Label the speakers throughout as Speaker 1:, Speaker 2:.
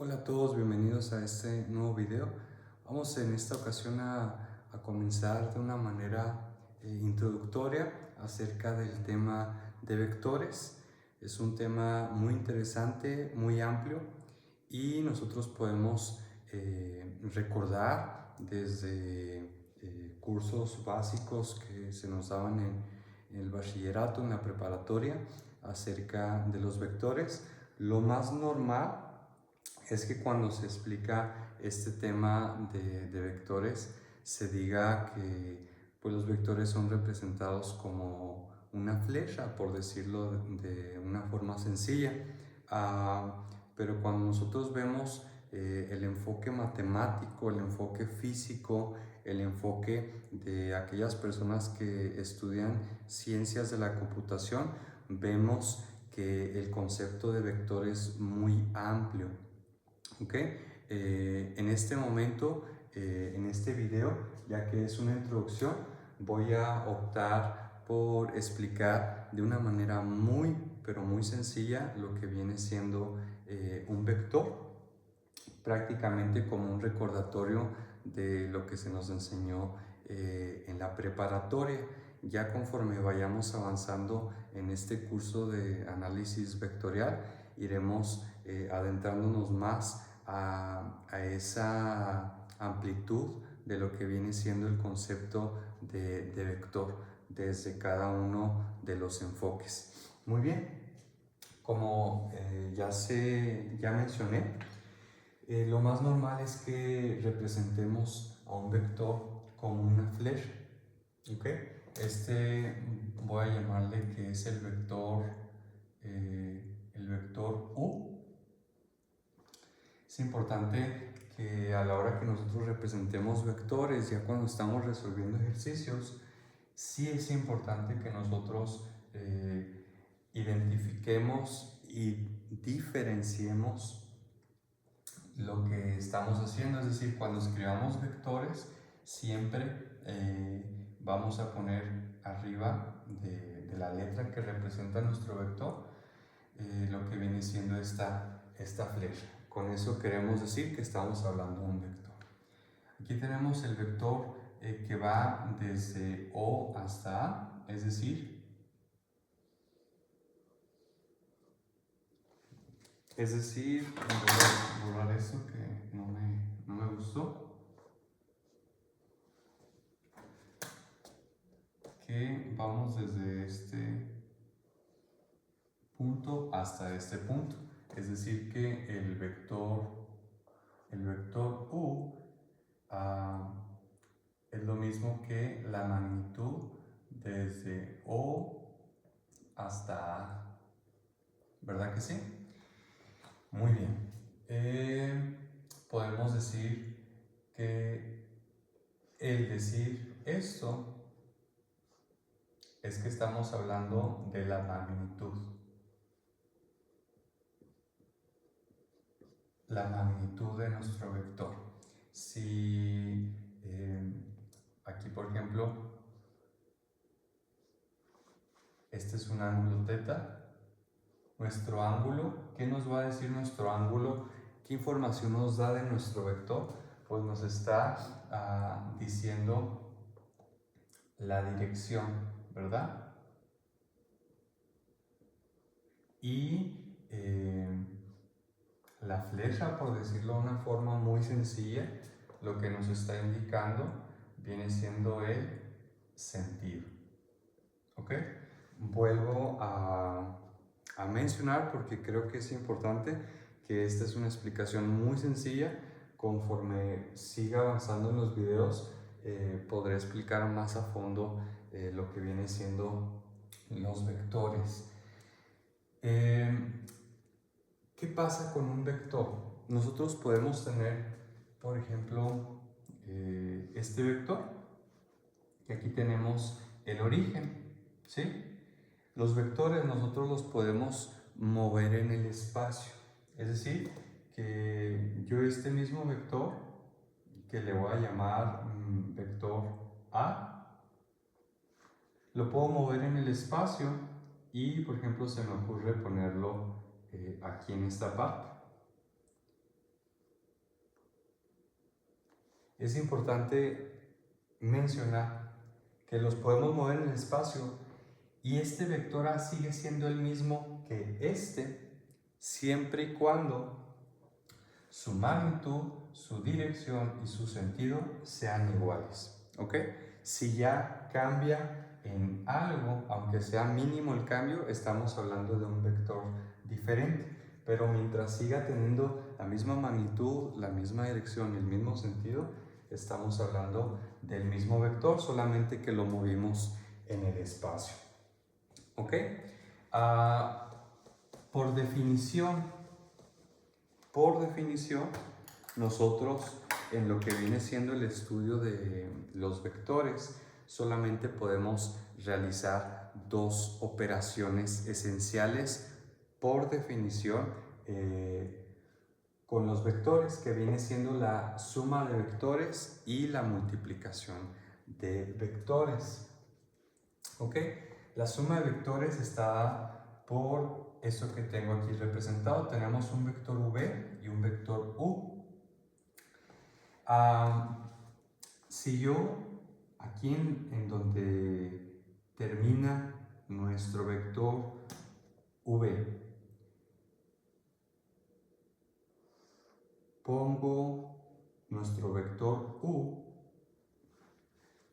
Speaker 1: Hola a todos, bienvenidos a este nuevo video. Vamos en esta ocasión a comenzar de una manera introductoria acerca del tema de vectores. Es un tema muy interesante, muy amplio y nosotros podemos recordar desde cursos básicos que se nos daban en el bachillerato, en la preparatoria, acerca de los vectores. Lo más normal es que cuando se explica este tema de vectores, se diga que pues, los vectores son representados como una flecha, por decirlo de una forma sencilla. Pero cuando nosotros vemos el enfoque matemático, el enfoque físico, el enfoque de aquellas personas que estudian ciencias de la computación, vemos que el concepto de vector es muy amplio. ¿Ok? En este momento, en este video, ya que es una introducción, voy a optar por explicar de una manera muy, pero muy sencilla lo que viene siendo un vector, prácticamente como un recordatorio de lo que se nos enseñó en la preparatoria. Ya conforme vayamos avanzando en este curso de análisis vectorial, iremos adentrándonos más a esa amplitud de lo que viene siendo el concepto de vector desde cada uno de los enfoques. Muy bien, como ya mencioné, lo más normal es que representemos a un vector como una flecha. ¿Ok? Voy a llamarle que es el vector U. Es importante que a la hora que nosotros representemos vectores, ya cuando estamos resolviendo ejercicios, sí es importante que nosotros identifiquemos y diferenciemos lo que estamos haciendo. Es decir, cuando escribamos vectores, siempre vamos a poner arriba de la letra que representa nuestro vector lo que viene siendo esta flecha. Con eso queremos decir que estamos hablando de un vector. Aquí tenemos el vector que va desde O hasta A, es decir, voy a borrar eso que no me gustó, que vamos desde este punto hasta este punto. Es decir, que el vector U es lo mismo que la magnitud desde O hasta A. ¿Verdad que sí? Muy bien. Podemos decir que el decir esto es que estamos hablando de la magnitud. La magnitud de nuestro vector. Si aquí, por ejemplo, este es un ángulo θ, nuestro ángulo, ¿qué nos va a decir nuestro ángulo? ¿Qué información nos da de nuestro vector? Pues nos está diciendo la dirección, ¿verdad? Y la flecha, por decirlo de una forma muy sencilla, lo que nos está indicando viene siendo el sentido. ¿Ok? Vuelvo a mencionar, porque creo que es importante, que esta es una explicación muy sencilla. Conforme siga avanzando en los videos, podré explicar más a fondo lo que viene siendo los vectores. ¿Qué pasa con un vector? Nosotros podemos tener, por ejemplo, este vector, que aquí tenemos el origen, ¿sí? Los vectores nosotros los podemos mover en el espacio, es decir, que yo este mismo vector, que le voy a llamar vector A, lo puedo mover en el espacio y, por ejemplo, se me ocurre ponerlo aquí en esta parte. es importante mencionar que los podemos mover en el espacio y este vector A sigue siendo el mismo que este, siempre y cuando su magnitud, su dirección y su sentido sean iguales, ¿ok? Si ya cambia en algo, aunque sea mínimo el cambio, estamos hablando de un vector diferente. Pero mientras siga teniendo la misma magnitud, la misma dirección y el mismo sentido, estamos hablando del mismo vector, solamente que lo movimos en el espacio. ¿Ok? Por definición, nosotros en lo que viene siendo el estudio de los vectores, solamente podemos realizar dos operaciones esenciales por definición con los vectores, que viene siendo la suma de vectores y la multiplicación de vectores. ¿Ok? La suma de vectores está por eso que tengo aquí representado. Tenemos un vector v y un vector u. Si yo, aquí en donde termina nuestro vector v, pongo nuestro vector u,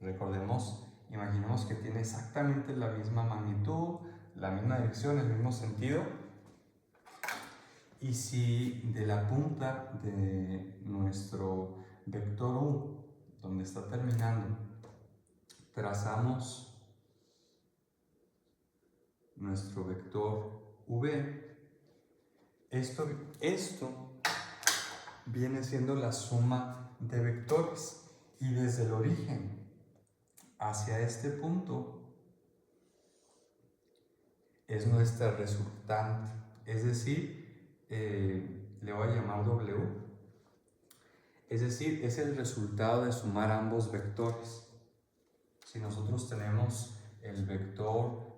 Speaker 1: recordemos, imaginemos que tiene exactamente la misma magnitud, la misma dirección, el mismo sentido. Y si de la punta de nuestro vector u, donde está terminando, trazamos nuestro vector v, esto viene siendo la suma de vectores, y desde el origen hacia este punto es nuestra resultante, es decir, le voy a llamar w, es decir, es el resultado de sumar ambos vectores. Si nosotros tenemos el vector,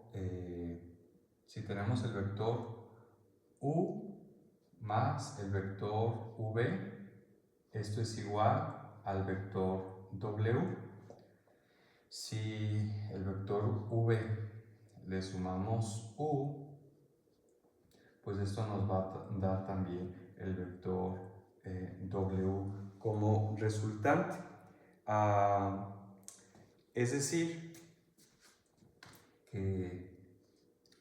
Speaker 1: u más el vector v, esto es igual al vector w. Si el vector v le sumamos u, pues esto nos va a dar también el vector w como resultante. Es decir, que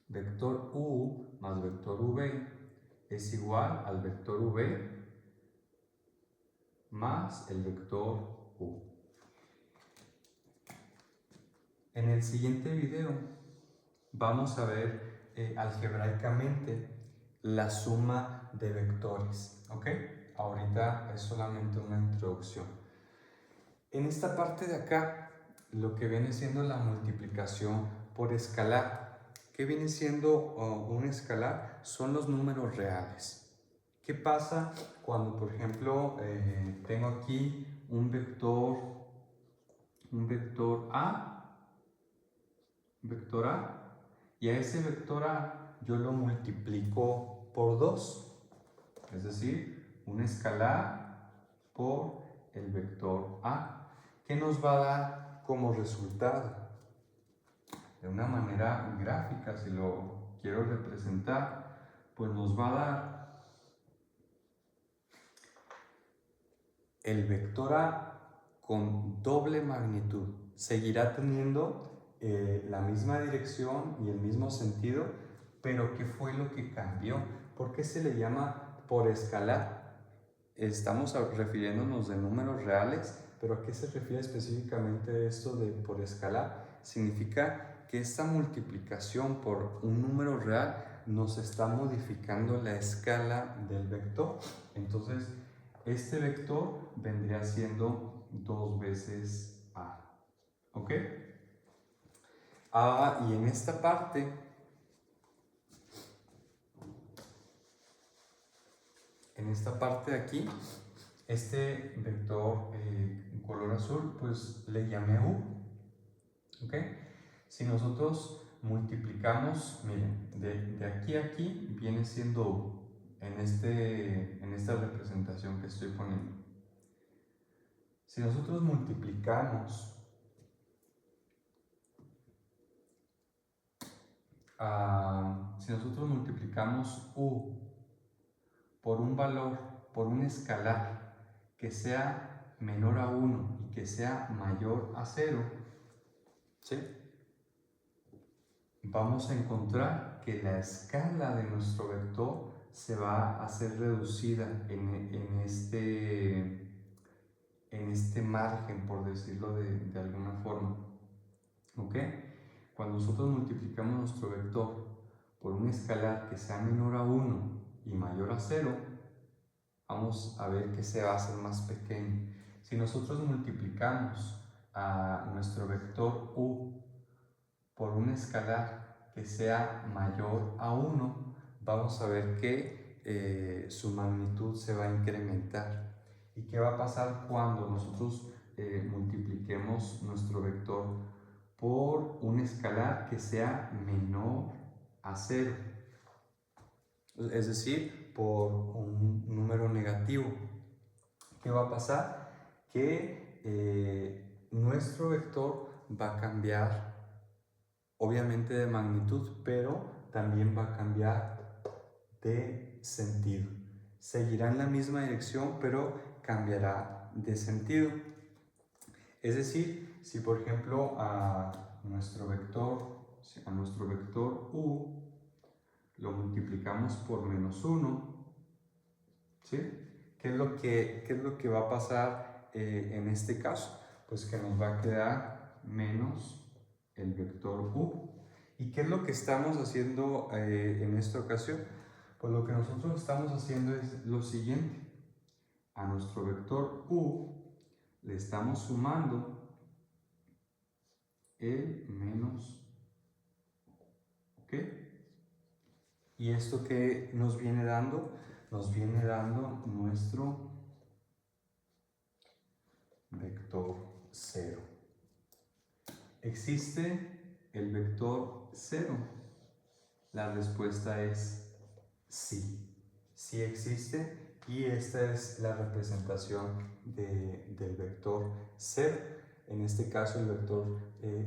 Speaker 1: vector u más vector v es igual al vector v más el vector u. En el siguiente video vamos a ver algebraicamente la suma de vectores, ¿ok? Ahorita es solamente una introducción. En esta parte de acá, lo que viene siendo la multiplicación por escalar. ¿Qué viene siendo un escalar? Son los números reales. ¿Qué pasa cuando, por ejemplo, tengo aquí un vector A, y a ese vector A yo lo multiplico por 2, es decir, un escalar por el vector A. ¿Qué nos va a dar como resultado? De una manera gráfica, si lo quiero representar, pues nos va a dar el vector A con doble magnitud. Seguirá teniendo la misma dirección y el mismo sentido, pero ¿qué fue lo que cambió? ¿Por qué se le llama por escalar? Estamos refiriéndonos de números reales, pero ¿a qué se refiere específicamente esto de por escalar? Significa que esta multiplicación por un número real nos está modificando la escala del vector. Entonces, este vector vendría siendo 2 veces A. ¿Ok? Y en esta parte, de aquí, este vector en color azul, pues le llamé U. ¿Ok? Si nosotros multiplicamos, miren, de aquí a aquí viene siendo U en esta representación que estoy poniendo. Si nosotros multiplicamos u por un valor, por un escalar que sea menor a 1 y que sea mayor a 0, ¿sí?, vamos a encontrar que la escala de nuestro vector se va a hacer reducida en este margen, por decirlo de alguna forma. ¿Ok? Cuando nosotros multiplicamos nuestro vector por un escalar que sea menor a 1 y mayor a 0, vamos a ver que se va a hacer más pequeño. Si nosotros multiplicamos a nuestro vector u por un escalar que sea mayor a 1, vamos a ver que su magnitud se va a incrementar. ¿Y qué va a pasar cuando nosotros multipliquemos nuestro vector por un escalar que sea menor a 0? Es decir, por un número negativo. ¿Qué va a pasar? Que nuestro vector va a cambiar, obviamente de magnitud, pero también va a cambiar de sentido. Seguirá en la misma dirección, pero cambiará de sentido. Es decir, si por ejemplo a nuestro vector u lo multiplicamos por -1, ¿sí? ¿Qué es lo que va a pasar en este caso? Pues que nos va a quedar menos el vector u. ¿Y qué es lo que estamos haciendo en esta ocasión? Pues lo que nosotros estamos haciendo es lo siguiente. A nuestro vector u le estamos sumando el menos, ¿ok? ¿Y esto qué nos viene dando? Nos viene dando nuestro vector 0. ¿Existe el vector 0? La respuesta es sí. Sí existe, y esta es la representación del vector 0. En este caso el vector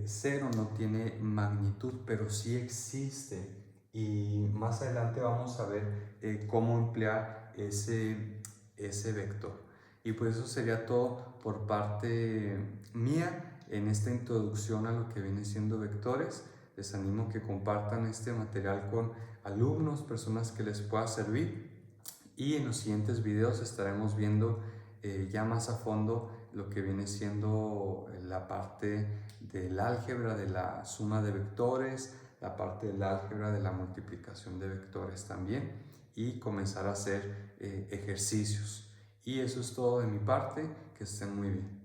Speaker 1: 0 no tiene magnitud, pero sí existe. Y más adelante vamos a ver cómo emplear ese vector. Y pues eso sería todo por parte mía en esta introducción a lo que viene siendo vectores. Les animo que compartan este material con alumnos, personas que les pueda servir. Y en los siguientes videos estaremos viendo ya más a fondo lo que viene siendo la parte del álgebra de la suma de vectores, la parte del álgebra de la multiplicación de vectores también, y comenzar a hacer ejercicios. Y eso es todo de mi parte. Que estén muy bien.